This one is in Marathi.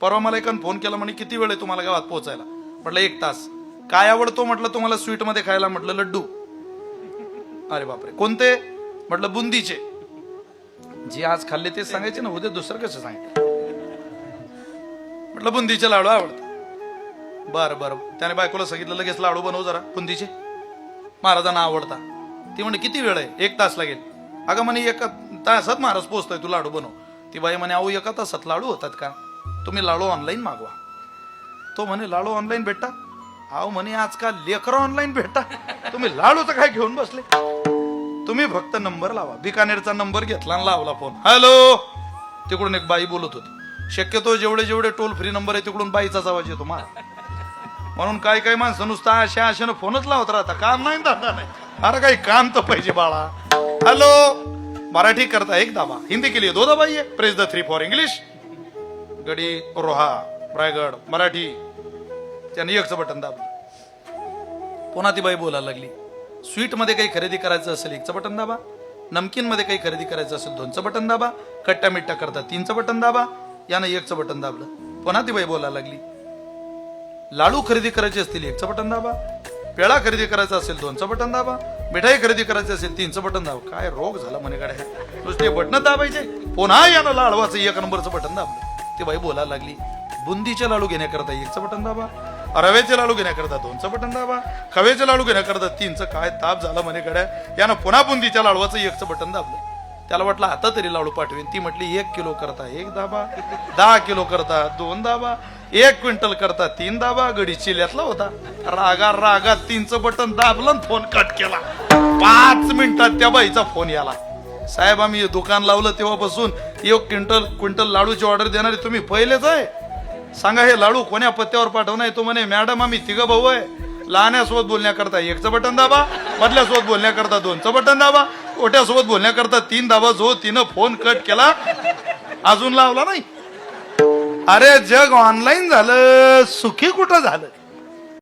परवा मला एकानं फोन केला म्हणे किती वेळ आहे तुम्हाला गावात पोहोचायला. म्हटलं 1 तास. काय आवडतो म्हटलं तुम्हाला स्वीट मध्ये खायला. म्हटलं लड्डू. अरे बापरे कोणते. म्हटलं बुंदीचे. जे आज खाल्ले ते सांगायचे ना, उद्या दुसरं कसं सांगायचं. म्हटलं बुंदीचे लाडू आवडतात. बरं बरं. त्याने बायकोला सांगितलं लगेच लाडू बनव जरा बुंदीचे, महाराजांना आवडता. ती म्हणे किती वेळ आहे. 1 तास लागेल. अगं म्हणे 1 तासात महाराज पोहोचतोय, तू लाडू बनव. ती बाई म्हणे अहो 1 तासात लाडू होतात का, तुम्ही लाडू ऑनलाईन मागवा. तो म्हणे लाडू ऑनलाईन भेटता. अहो म्हणे आजकाल लेकरं ऑनलाईन भेटता, तुम्ही लाडूचं काय घेऊन बसले. तुम्ही फक्त नंबर लावा. बिकानेरचा नंबर घेतला आणि लावला फोन. हॅलो. तिकडून एक बाई बोलत होती. शक्यतो जेवढे टोल फ्री नंबर आहे तिकडून बाईचाच आवाज येतो मला. म्हणून काही काही माणसं नुसतं आशानं फोनच लावत राहता. काम नाही दादा नाही. अरे काही काम तर पाहिजे बाळा. हॅलो. मराठी करता 1 दाबा, हिंदी के लिए 2 दबाइए, प्रेस द 3 फॉर इंग्लिश. गडी रोहा रायगड मराठी. त्याने 1चं बटन दाबलं. पुन्हा ती बाई बोलायला लागली. स्वीट मध्ये काही खरेदी करायचं असेल 1चं बटन दाबा, नमकीन मध्ये काही खरेदी करायचं असेल 2चं बटन दाबा, खट्टा मिठ्ठा करता 3चं बटन दाबा. यानं 1चं बटन दाबलं. पुन्हा ती बाई बोलायला लागली. लाडू खरेदी करायचे असतील 1चं बटन दाबा, पेळा खरेदी करायचा असेल 2चं बटन दाबा, मिठाई खरेदी करायची असेल 3चं बटन दाबा. काय रोग झाला म्हणे गाड्या, नुसते बटन दाबायचे. पुन्हा यानं लाडवाचं 1 नंबरचं बटन दाबलं. ती बाई बोलायला लागली. बुंदीचे लाडू घेण्याकरता 1चं बटन दाबा, रव्याचे लाडू घेण्याकरता 2चं बटन दाबा, खव्याचे लाडू घेण्याकरता 3चं. काय ताप झाला म्हणे गड्या. यानं पुन्हा बुंदीच्या लाडवाचं 1चं बटन दाबलं. त्याला वाटलं आता तरी लाडू पाठवेन. ती म्हटली 1 किलो करता 1 दाबा, 10 किलो करता 2 दाबा, 1 क्विंटल करता 3 दाबा. गडी चिल्ल्यातला होता. रागात 3चं बटन दाबलं, फोन कट केला. 5 मिनिटात त्या बाईचा फोन याला. साहेब आम्ही दुकान लावलं तेव्हापासून 1 क्विंटल लाडूची ऑर्डर देणारे तुम्ही पहिलेच आहे. सांगा हे लाडू कोण्या पत्त्यावर पाठवणार. तो म्हणे मॅडम आम्ही 3 भाऊ आहे. लहान्यासोबत बोलण्याकरता 1चं बटन दाबा, मधल्यासोबत बोलण्याकरता 2चं बटन दाबा, मोठ्यासोबत बोलण्याकरता 3 दाबा. जो तिनं फोन कट केला अजून लावला नाही. अरे जग ऑनलाईन झालं, सुखी कुठं झालं.